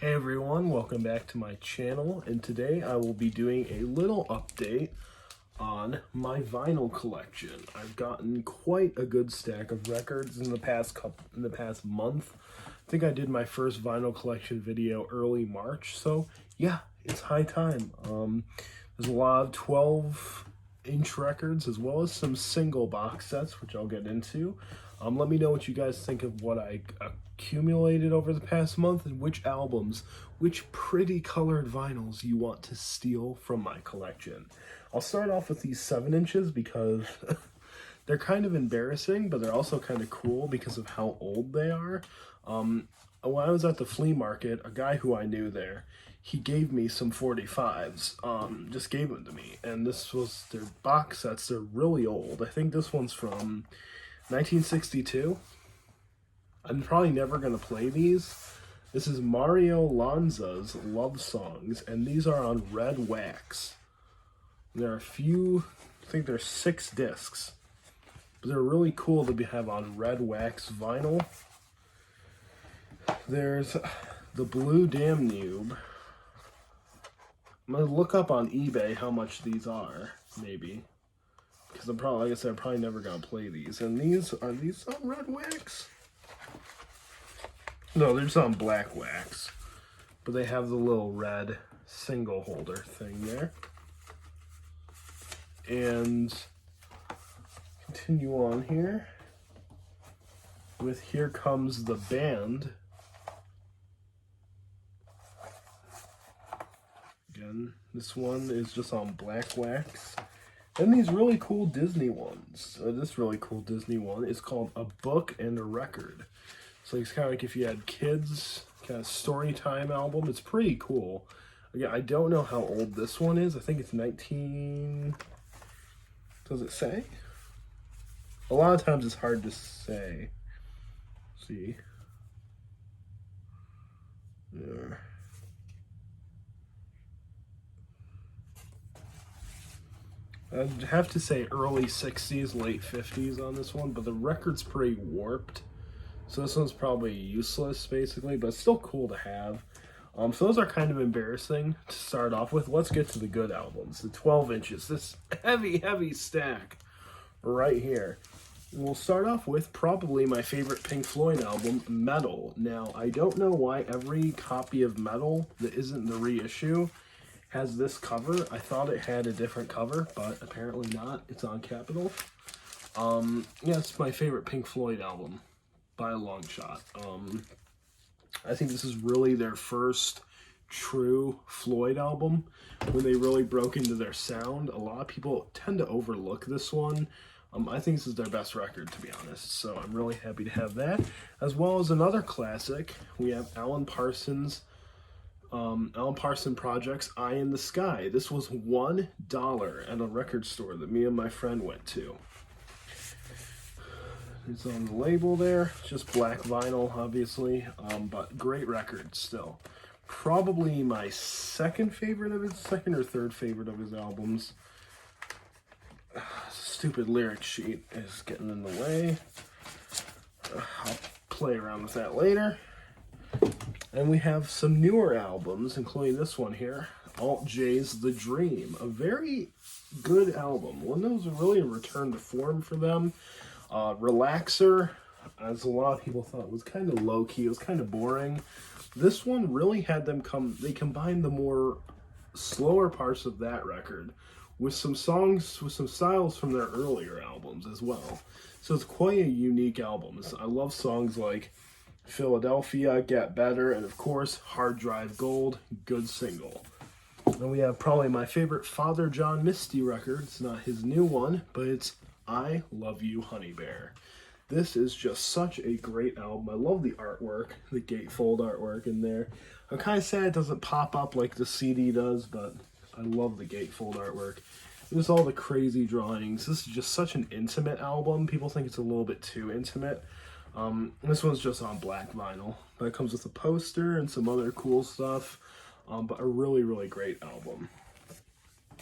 Hey everyone, welcome back to my channel, and today I will be doing a little update on my vinyl collection. I've gotten quite a good stack of records in the past month. I think I did my first vinyl collection video early March, so yeah, it's high time. There's a lot of 12-inch records as well as some single box sets, which I'll get into. Let me know what you guys think of what I accumulated over the past month and which albums, which pretty colored vinyls you want to steal from my collection. I'll start off with these 7 inches because they're kind of embarrassing, but they're also kind of cool because of how old they are. When I was at the flea market, a guy who I knew there, he gave me some 45s, just gave them to me, and this was their box sets. They're really old. I think this one's from 1962. I'm probably never going to play these. This is Mario Lanza's Love Songs, and these are on red wax. There are a few, I think there's 6 discs, but they're really cool to have on red wax vinyl. There's the Blue Damn Noob. I'm going to look up on eBay how much these are, maybe. Because I'm probably, like I said, I'm probably never going to play these. And these, are these on red wax? No, they're just on black wax. But they have the little red single holder thing there. And continue on here with Here Comes the Band. Again, this one is just on black wax. And these really cool Disney ones. This really cool Disney one is called A Book and a Record. So it's kind of like if you had kids, kind of story time album. It's pretty cool. Again, I don't know how old this one is. I think it's 19... Does it say? A lot of times it's hard to say. Let's see. There. I'd have to say early 60s, late 50s on this one, but the record's pretty warped. So this one's probably useless, basically, but it's still cool to have. So those are kind of embarrassing to start off with. Let's get to the good albums, the 12 inches, this heavy stack right here. We'll start off with probably my favorite Pink Floyd album, Metal. Now, I don't know why every copy of Metal that isn't the reissue has this cover. I thought it had a different cover, but apparently not. It's on Capitol. Yeah, it's my favorite Pink Floyd album by a long shot. I think this is really their first true Floyd album when they really broke into their sound. A lot of people tend to overlook this one. I think this is their best record, to be honest, so I'm really happy to have that. As well as another classic, we have Alan Parsons Project's Eye in the Sky. This was $1 at a record store that me and my friend went to. It's on the label there, just black vinyl, obviously, but great record still. Probably my second or third favorite of his albums. Stupid lyric sheet is getting in the way. I'll play around with that later. And we have some newer albums, including this one here, Alt J's The Dream. A very good album. One that was really a return to form for them. Relaxer, as a lot of people thought, was kind of low-key. It was kind of boring. This one really had them they combined the more slower parts of that record with some songs, with some styles from their earlier albums as well. So it's quite a unique album. I love songs like Philadelphia, Get Better, and of course, Hard Drive Gold, good single. And we have probably my favorite Father John Misty record. It's not his new one, but it's I Love You, Honey Bear. This is just such a great album. I love the artwork, the gatefold artwork in there. I'm kind of sad it doesn't pop up like the CD does, but I love the gatefold artwork. There's all the crazy drawings. This is just such an intimate album. People think it's a little bit too intimate. This one's just on black vinyl, but it comes with a poster and some other cool stuff. But a really, really great album.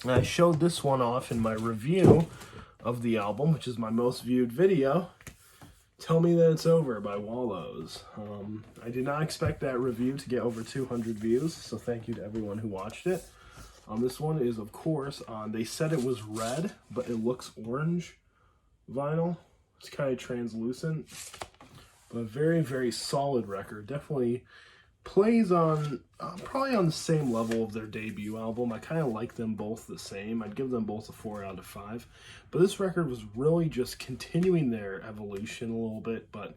And I showed this one off in my review of the album, which is my most viewed video. Tell Me That It's Over by Wallows. I did not expect that review to get over 200 views, so thank you to everyone who watched it. This one is, of course, they said it was red, but it looks orange vinyl. It's kind of translucent, but a very, very solid record. Definitely plays on, probably on the same level of their debut album. I kind of like them both the same. I'd give them both a 4 out of 5. But this record was really just continuing their evolution a little bit, but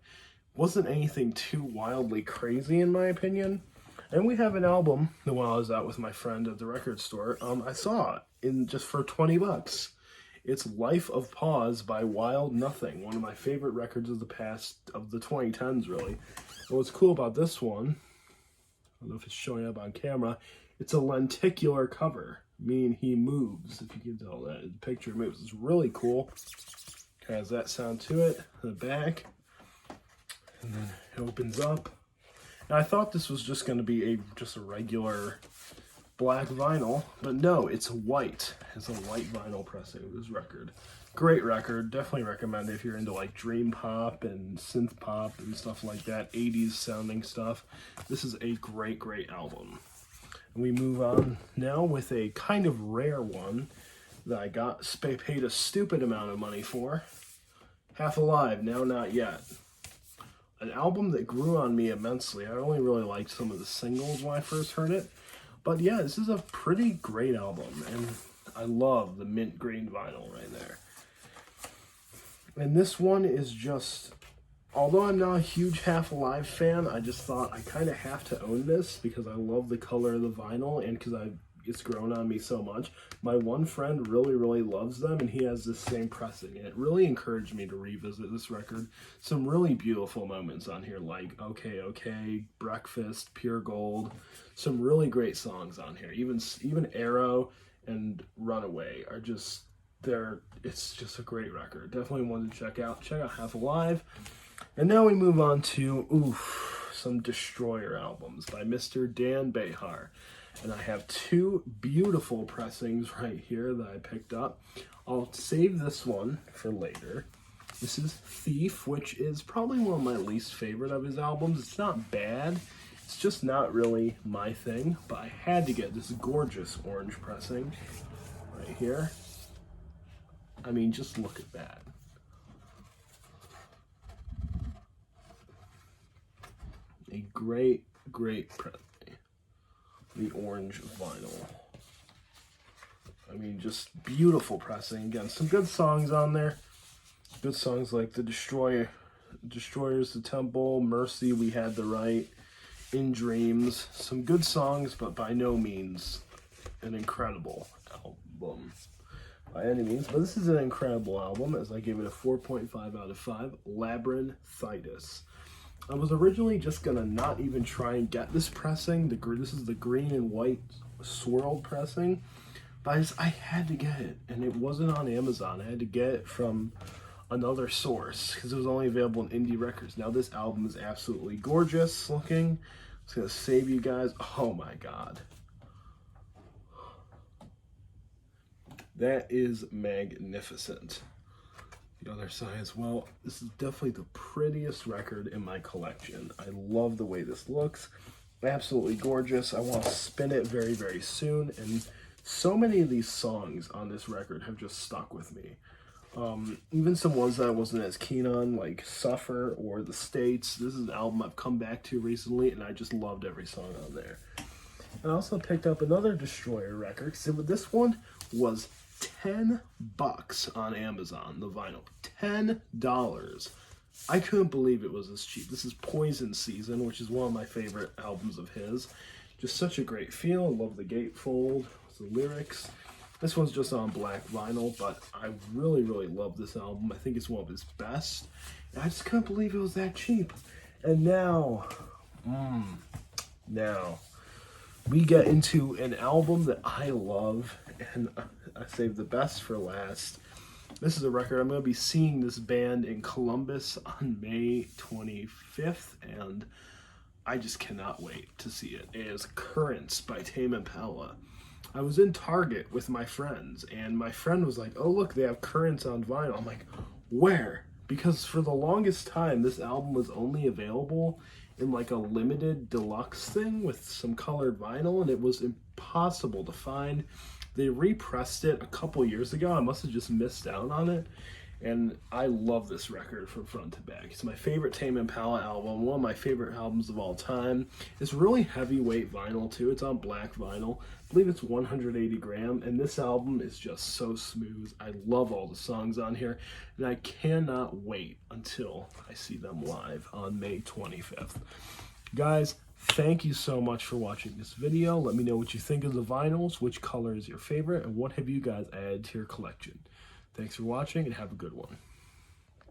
wasn't anything too wildly crazy in my opinion. And we have an album that while I was out with my friend at the record store, I saw in just for 20 bucks. It's Life of Pause by Wild Nothing, one of my favorite records of the 2010s, really. And what's cool about this one, I don't know if it's showing up on camera, it's a lenticular cover, meaning he moves, if you can tell that. The picture moves. It's really cool. It has that sound to it, the back. And then it opens up. And I thought this was just going to be just a regular black vinyl, but no, it's white. It's a white vinyl pressing of this record. Great record. Definitely recommend it if you're into like dream pop and synth pop and stuff like that, 80s sounding stuff. This is a great, great album. And we move on now with a kind of rare one that I paid a stupid amount of money for. Half Alive, Now Not Yet. An album that grew on me immensely. I only really liked some of the singles when I first heard it. But yeah, this is a pretty great album, and I love the mint green vinyl right there. And this one is just, although I'm not a huge Half Alive fan, I just thought I kind of have to own this because I love the color of the vinyl and because it's grown on me so much. My one friend really, really loves them, and he has this same pressing, and it really encouraged me to revisit this record. Some really beautiful moments on here, like Okay, Okay, Breakfast, Pure Gold. Some really great songs on here. Even Arrow and Runaway are just, it's just a great record. Definitely one to check out. Check out Half Alive. And now we move on to, some Destroyer albums by Mr. Dan Behar. And I have 2 beautiful pressings right here that I picked up. I'll save this one for later. This is Thief, which is probably one of my least favorite of his albums. It's not bad. It's just not really my thing. But I had to get this gorgeous orange pressing right here. I mean, just look at that. A great, great pressing. The orange vinyl. I mean, just beautiful pressing. Again, some good songs on there. Good songs like The Destroyers, The Temple, Mercy, We Had the Right, In Dreams. Some good songs, but by no means an incredible album by any means. But this is an incredible album, as I gave it a 4.5 out of 5. Labyrinthitis. I was originally just going to not even try and get this pressing. This is the green and white swirled pressing. But I had to get it. And it wasn't on Amazon. I had to get it from another source because it was only available in indie records. Now this album is absolutely gorgeous looking. It's going to save you guys. Oh my God. That is magnificent. The other side as well. This is definitely the prettiest record in my collection. I love the way this looks. Absolutely gorgeous. I want to spin it very, very soon. And so many of these songs on this record have just stuck with me. Even some ones that I wasn't as keen on, like Suffer or The States. This is an album I've come back to recently, and I just loved every song on there. And I also picked up another Destroyer record. So this one was $10 on Amazon, the vinyl. $10. I couldn't believe it was this cheap. This is Poison Season, which is one of my favorite albums of his. Just such a great feel. I love the gatefold, the lyrics. This one's just on black vinyl, but I really, really love this album. I think it's one of his best. And I just couldn't believe it was that cheap. And now we get into an album that I love, and I saved the best for last. This is a record. I'm going to be seeing this band in Columbus on May 25th, and I just cannot wait to see it. It is Currents by Tame Impala. I was in Target with my friends, and my friend was like, oh, look, they have Currents on vinyl. I'm like, where? because for the longest time, this album was only available in like a limited deluxe thing with some colored vinyl, and it was impossible to find. They repressed it a couple years ago. I must have just missed out on it. And I love this record from front to back. It's my favorite Tame Impala album, one of my favorite albums of all time. It's really heavyweight vinyl too. It's on black vinyl. I believe it's 180 gram, and this album is just so smooth. I love all the songs on here, and I cannot wait until I see them live on May 25th. Guys, thank you so much for watching this video. Let me know what you think of the vinyls, which color is your favorite, and what have you guys added to your collection. Thanks for watching, and have a good one.